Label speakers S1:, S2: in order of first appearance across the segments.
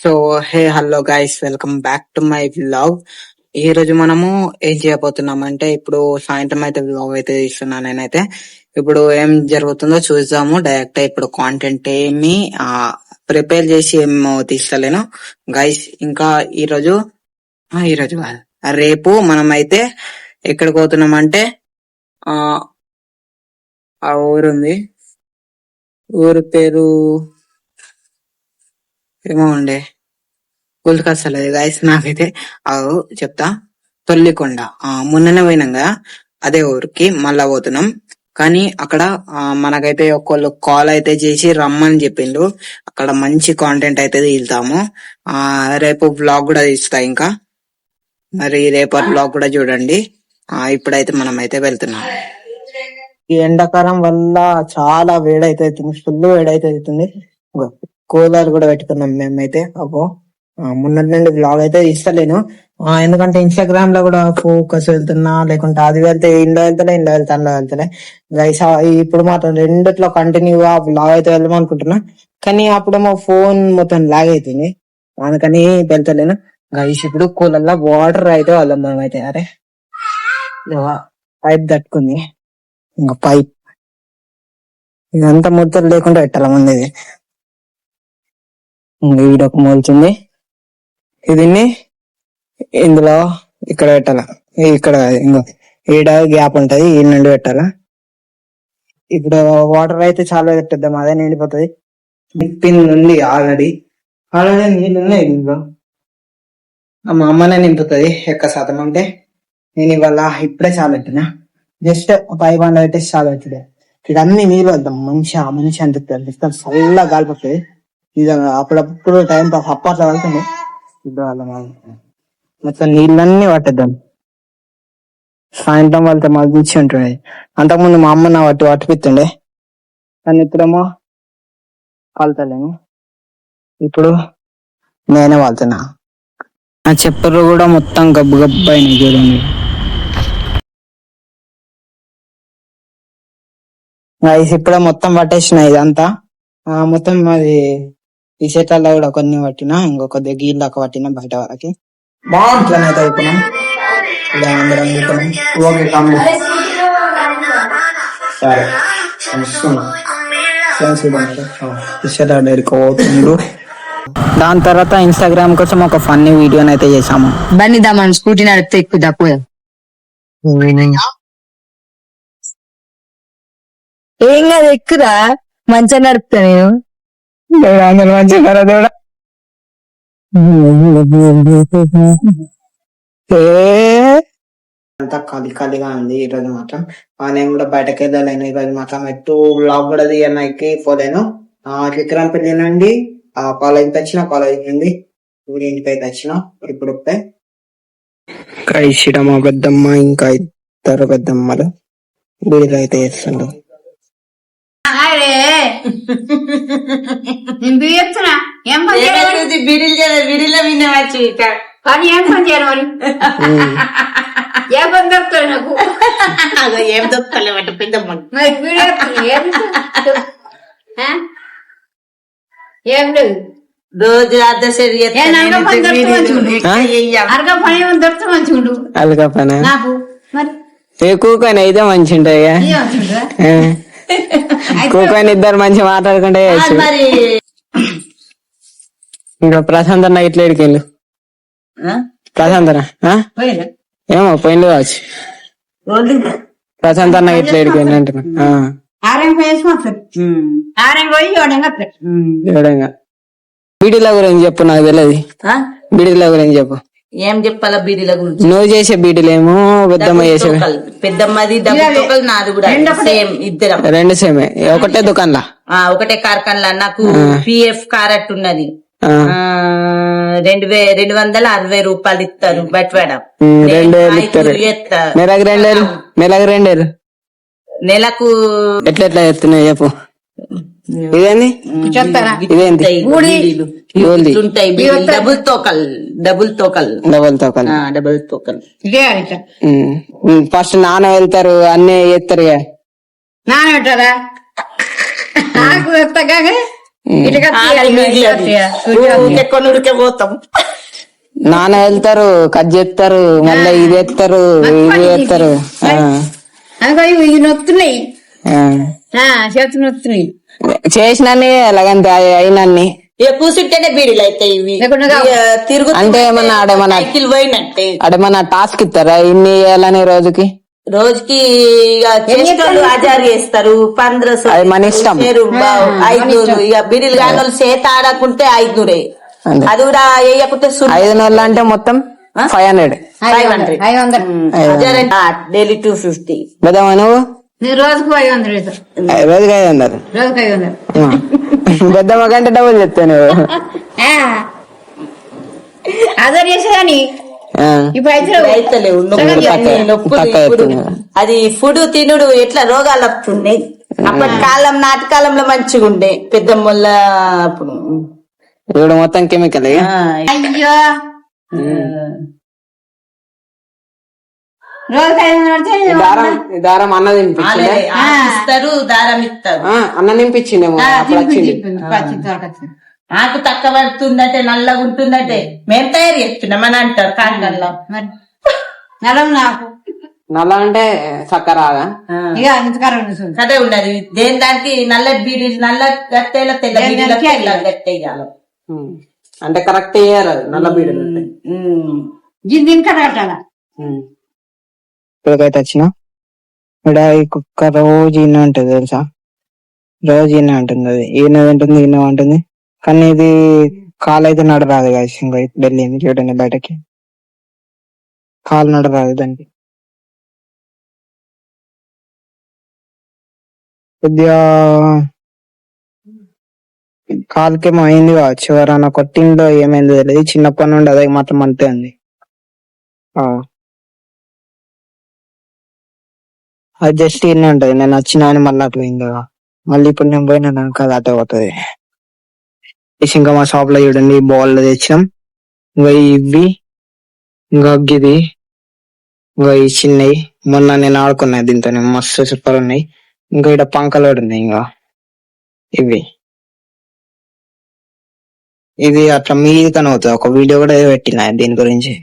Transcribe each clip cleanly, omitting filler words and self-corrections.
S1: So hello guys, welcome back to my vlog. ఈ రోజు మనము ఏం చేయబోతున్నాం అంటే, ఇప్పుడు సాయంత్రం అయితే వ్లాగ్ అయితే తీస్తున్నాను నేనైతే. ఇప్పుడు ఏం జరుగుతుందో చూద్దాము. డైరెక్ట్ ఇప్పుడు కాంటెంట్ ఏమి ప్రిపేర్ చేసి ఏం తీస్తలేను గైస్. ఇంకా ఈరోజు ఈరోజు కాదు, రేపు మనం అయితే ఎక్కడికి పోతున్నాం అంటే ఆ ఊరుంది, ఊరు పేరు ఏమో ఉండే, గుర్తుకొస్తలేదు గైస్ నాకైతే. చెప్తా. తొల్లికొండ, మొన్ననే పోయినాం కదా, అదే ఊరికి మళ్ళా పోతున్నాం. కానీ అక్కడ మనకైతే ఒకళ్ళు కాల్ అయితే చేసి రమ్మని చెప్పిండు. అక్కడ మంచి కాంటెంట్ అయితే తీస్తాము. రేపు బ్లాగ్ కూడా తీస్తా. ఇంకా మరి రేపటి బ్లాగ్ కూడా చూడండి. ఇప్పుడైతే మనం అయితే వెళ్తున్నాం. ఈ ఎండాకాలం వల్ల చాలా వేడైతే అవుతుంది, ఫుల్ వేడైతే అవుతుంది. కూలర్ కూడా పెట్టుకున్నాం మేమైతే. మొన్నటి నుండి బ్లాగ్ అయితే ఇస్తలేను, ఎందుకంటే ఇన్స్టాగ్రామ్ లో కూడా ఫోకస్ వెళ్తున్నా, లేకుంటే అది వెళ్తే ఇంట్లో వెళ్తలే, ఇంట్లో వెళ్తే అందులో వెళ్తలే గైస్. ఇప్పుడు మాత్రం రెండిట్లో కంటిన్యూగా బ్లాగ్ అయితే వెళ్దాం అనుకుంటున్నా, కానీ అప్పుడేమో ఫోన్ మొత్తం లాగ్ అవుతుంది, అందుకని వెళ్తలేను గైస్. ఇప్పుడు కూలర్లో వాటర్ అయితే వాళ్ళం మేమైతే. అరే పైప్ తట్టుకుంది, ఇంకా పైప్ ఇదంతా ముద్దలు లేకుండా పెట్టాల ముందు. ఇది ఈడొక మోల్చింది, దీన్ని ఇందులో ఇక్కడ పెట్టాల, ఇక్కడ ఇంకో ఈడ గ్యాప్ ఉంటది, ఈ నుండి పెట్టాలా. ఇప్పుడు వాటర్ అయితే చాలా పెట్టేద్దాం, అదే నిండిపోతుంది. నింపింది ఉంది ఆల్రెడీ నీళ్ళు ఉన్నాయి ఇందులో. మా అమ్మనే నింపుతుంది ఎక్క శాతం. అంటే నేను ఇవాళ ఇప్పుడే చాలా పెట్టినా, జస్ట్ 500 పెట్టేసి చాలా పెట్టిడే. ఇక్కడ అన్ని నీళ్ళు వెళ్తాం, మంచిగా అనిపిస్తుంది, చల్లగా గాలిపోతుంది. ఇది అప్పుడప్పుడు టైం పాస్ అప్పట్లో వెళ్తుంది. మొత్తం నీళ్ళన్నీ పట్టేద్దాం, సాయంత్రం వెళ్తే మంచి ఉంటుండే. అంతకుముందు మా అమ్మ నా పట్టిపిస్తుండే, కానీ ఇప్పుడేమో కలుతలేము. ఇప్పుడు నేనే వాళ్తున్నా. నా చెప్పులు కూడా మొత్తం గబ్బు గబ్బు అయినాయి చూడండి. ఇప్పుడే మొత్తం పట్టేసిన ఇదంతా. మొత్తం అది ఈ చెట్లలో కూడా కొన్ని పట్టినా, ఇంకొక గీళ్ళ దాకా పట్టినా బయట వరకి. బాగుంటుందైతే అయిపోయినాం. ఓకే దాని తర్వాత ఇన్స్టాగ్రామ్ కోసం ఒక ఫన్నీ వీడియోని అయితే చేసాము.
S2: బండి దామని స్కూటీ నడిపితే ఎక్కువ తక్కువ. ఏం కాదు, ఎక్కురా, మంచిగా నడుపుతా నేను.
S1: మంచిగా అంతా ఖాళీ ఖాళీగా ఉంది ఈ రోజు మాత్రం. నేను కూడా బయటకి వెళ్ళలేను ఈ రోజు మాత్రం, ఎటు బ్లాగ్ కూడా తీయడానికి పోలేను. విక్రమ్పల్లి నుండి కాలేజీకి వచ్చిన, కాలేజీ నుండి ఊరి ఇంటికి అయితే వచ్చిన. ఇప్పుడు మా పెద్దమ్మ ఇంకా ఇద్దరు పెద్దమ్మలు బీడీలు అయితే వేస్తుండ్రు.
S2: కానీ ఏం పని చేయాలి మరి? ఏ పని దొరుకుతాడు నాకు?
S3: ఏం దొరుకుతలేమంటే పెద్దమ్మ
S2: ఏం లేదు.
S3: రోజు అర్ధ
S2: అరగా పని ఏమో దొరికితే మంచిగుండు.
S1: అలగా పని
S2: నాకు మరి
S1: కూకొని అయితే మంచి ఉంటాయి. కూకొని ఇద్దరు మంచిగా మాట్లాడుకుంటే
S3: మరి.
S1: ఇంకా ప్రశాంత్ అన్న ఇట్లా ఎడికెళ్ళు. ప్రశాంత్ అన్న ఏమో పోయింది కావచ్చు. ప్రశాంత్ అన్న ఇట్లా ఎడికెళ్ళి అంటున్నా. బీడీల గురించి చెప్పు, నాకు తెలియదు. బీడీల గురించి చెప్పు.
S3: ఏం చెప్పాలా బీడీల గురించి?
S1: నువ్వు చేసే బీడీలేమో పెద్దమ్మ చేసే.
S3: పెద్దమ్మది డబుల్ తోకల్, నాది కూడా సేమ్, ఇద్దరం
S1: రెండు సేమే. ఒకటే దుకాణంలా,
S3: ఒకటే కార్ఖాన్లా. నాకు పిఎఫ్ కారట్ ఉన్నది, 260 రూపాయలు ఇస్తారు బట్వాడ.
S1: 2000 ఇస్తారు. నెలకు 2000. నెలకు ఎట్లా చెప్తున్నాయి చెప్పు. ఇదేంది
S2: చెప్తారా?
S1: ఇదేంటి?
S3: డబుల్ తోకల్.
S1: ఫస్ట్ నాన్న వెళ్తారు, అన్నీ చేస్తారు.
S2: నాన్న పెట్టారా? నాకు ఇటుక
S3: కొనుడికే పోతాం.
S1: నాన్న వెళ్తారు, కట్ చేస్తారు, మళ్ళీ ఇది ఎత్తారు, ఇది ఎత్తారు.
S2: అనుకో ఇవి నొత్తున్నాయి,
S1: ఆ.
S2: చేతులు నొత్తున్నాయి.
S1: చేసినన్ని ఎలాగంటే అయినన్ని
S3: ఇక కూర్చుంటేనే బీడీలు అవుతాయి ఇవి. తిరుగు
S1: అంటే ఏమన్నా ఆడేమన్నా
S3: సైకిల్ పోయినట్టే.
S1: ఆడేమన్నా టాస్క్ ఇస్తారా ఇన్ని వేయాలని రోజుకి?
S3: రోజుకి ఇక చేసేటోళ్ళు హజారు చేస్తారు, 1500
S1: అది మన ఇష్టం.
S3: 500. ఇక బీడీలు కాని వాళ్ళు చేత ఆడకుంటే 500. అది కూడా వేయకుంటే
S1: 500 అంటే మొత్తం 500.
S3: 500 డైలీ 250.
S1: బెదమా నువ్వు?
S2: రోజుకు 500.
S1: రోజుకి 500.
S2: రోజుకు 500.
S1: పెద్దమ్మ కంటే డబ్బులు చెప్తావు నువ్వు.
S2: అదే చేసేదాన్ని ఇప్పుడు
S3: అయితలేవు. అది ఫుడ్ తినుడు ఎట్లా రోగాలు వస్తున్నాయి. అప్పటి కాలం నాటకాలంలో మంచిగా ఉండే పెద్దమ్మల. అప్పుడు
S1: ఇప్పుడు మొత్తం కెమికల్.
S2: అయ్యో రోజు 500
S1: దారం అన్న
S3: ఇస్తారు, దారం ఇస్తారు.
S1: అన్న నింపించిందేమో.
S3: నాకు తక్కువ పడుతుందంటే నల్లగా ఉంటుందంటే మేము తయారు చేస్తున్నాం అని అంటారు కాండల్లో.
S2: నాకు
S1: నల్ల అంటే చక్కర
S3: అదే ఉన్నది. దేని దానికి నల్ల బీడీ నల్ల గట్టేలా తెల్ల బీడీలో తెల్ల గట్టేయాలి.
S1: అంటే కరెక్ట్ అయ్యారు నల్ల బీడీలు.
S2: దీని కట్టాల.
S1: ఇప్పటికైతే వచ్చిన ఇక్కడ ఈ కుక్క రోజు ఈయన ఉంటుంది తెలుసా, రోజు ఈయన ఉంటుంది. అది ఈయన ఉంటుంది, ఈయన ఉంటుంది. కానీ ఇది కాలు అయితే నడరాదు కాదు. ఇంకా ఇప్పుడు వెళ్ళింది చూడండి బయటకి, కాలు నడరాదు దానికి. కొద్దిగా కాలుకేమో అయింది కావచ్చు, ఎవరన్నా కొట్టిందో ఏమైందో తెలియదు. చిన్నప్పటి నుండి అదే మాత్రం అంతే ఉంది. అది జస్ట్ ఇన్ని ఉంటది. నేను వచ్చినా అని మళ్ళీ అట్లా అయింది కదా. మళ్ళీ ఇప్పుడు నేను పోయినా దానికి అది అటే పోతుంది. ఇంకా మా షాప్ లో చూడండి బాల్ తెచ్చినాం. ఇంకా ఇవి ఇంకా ఇది ఇంకా ఈ చిన్నవి మొన్న నేను ఆడుకున్నాయి దీంతో, మస్తు సూపర్ ఉన్నాయి. ఇంకా ఇక్కడ పంకలోడు ఉన్నాయి. ఇంకా ఇవి ఇది అట్లా మీది కన అవుతుంది. ఒక వీడియో కూడా పెట్టిన దీని గురించి.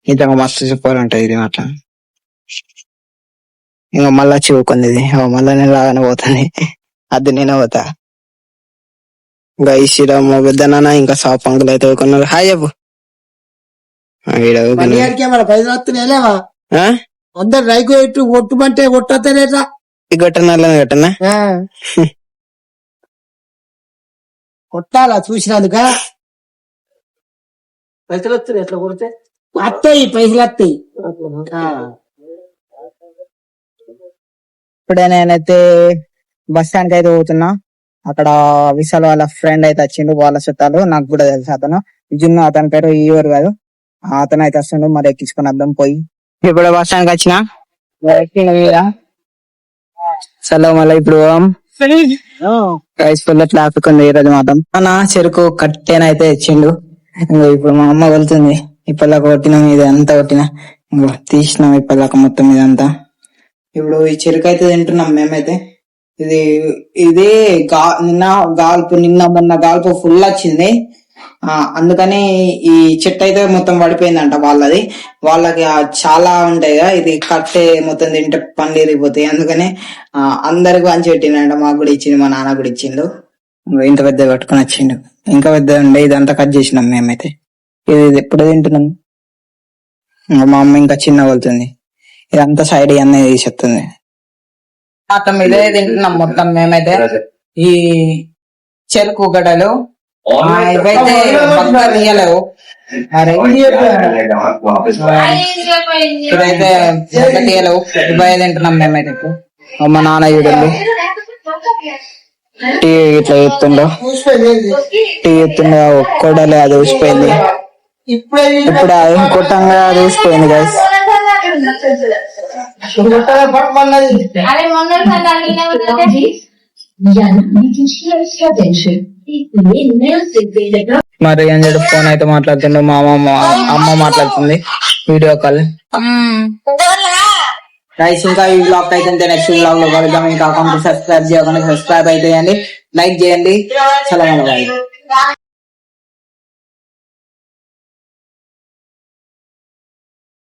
S1: నిజంగా మస్తు సూపర్ ఉంటది ఇది అట్లా. ఇంకా మళ్ళా చివుకుంది ఇది, మళ్ళా నేను రాగానే పోతుంది. అది నేనే పోతా. ఇంకా ఈ శ్రీరామ్ పెద్దనా ఇంకా షాప్ అంకులు అయితే కొన్నారు. హాయ్ చెప్పు.
S4: పైసలు వస్తున్నాయిలేవా? అందరు రైకు ఎట్టు ఒట్టుమంటే ఒట్టలేదా?
S1: గట్టన గట్టనా
S4: కొట్టాలా చూసినందుక? పైసలు వస్తున్నాయి ఎట్లా కొడితే వస్తాయి, పైసలు వస్తాయి.
S1: ఇప్పుడే నేనైతే బస్ స్టాండ్ కి అయితే పోతున్నా. అక్కడ విశాల్ వాళ్ళ ఫ్రెండ్ అయితే వచ్చిండు, వాళ్ళ చుట్టాలు. నాకు కూడా తెలుసు అతను జున్ను, అతని పేరు ఈవరు కాదు. అతను అయితే వస్తుండు, మరి ఎక్కించుకుని అర్థం పోయి. ఇప్పుడు బస్ స్టాండ్ కి వచ్చిన సలో మళ్ళీ ఇప్పుడు ఫుల్ ట్రాఫిక్ ఉంది ఈ రోజు మాత్రం. నా చెరుకు కట్టేనైతే ఇచ్చిండు. ఇప్పుడు మా అమ్మ వెళ్తుంది. ఇప్పటిదాకా కొట్టినాం, ఇది అంతా కొట్టినా తీసినాం ఇప్పటిదాకా మొత్తం ఇదంతా. ఇప్పుడు ఈ చెరుకు అయితే తింటున్నాం మేమైతే. ఇదే నిన్న మొన్న గాల్పు ఫుల్ వచ్చింది. అందుకని ఈ చెట్టు అయితే మొత్తం పడిపోయిందంట వాళ్ళకి చాలా ఉంటాయి కదా, ఇది కట్టే మొత్తం తింటే పండ్లు ఇరిగిపోతాయి. అందుకని అందరికి పంచి పెట్టిండంట. మాకు కూడా ఇచ్చిండు, మా నాన్న కూడా ఇచ్చిండు. ఇంత పెద్ద పట్టుకొని వచ్చిండు. ఇంకా పెద్ద ఉండే ఇదంతా కట్ చేసినాం మేమైతే. ఇది ఎప్పుడు తింటున్నాం. మా అమ్మ ఇంకా చిన్న వెళ్తుంది. ఇదంతా సైడ్ అన్నీ తీసేస్తుంది. మొత్తం ఇదే తింటున్నాం మొత్తం మేమైతే. ఈ చెరుకు గడలు ఇవైతే తీయలేవు. ఇదైతే తీయలేవు, ఇవే తింటున్నాం మేమైతే. మా నాన్న చూడండి టీ ఇట్లా ఎత్తుండో, టీ ఎత్తుండో ఒక్కడలే అది ఊసిపోయింది. ఇప్పుడు అది కొట్టంగా అది ఊసిపోయింది గైస్. మరి ఏం చేయడు, ఫోన్ అయితే మాట్లాడుతుండే. మా అమ్మ మాట్లాడుతుంది వీడియో కాల్. గైస్ ఇంకా ఈ బ్లాగ్ అయితే నెక్స్ట్ బ్లాగ్ లో కలుద్దాం. ఇంకా అకౌంట్ సబ్స్క్రైబ్ చేయకుండా సబ్స్క్రైబ్ అయితే చేయండి, లైక్ చేయండి. చాలా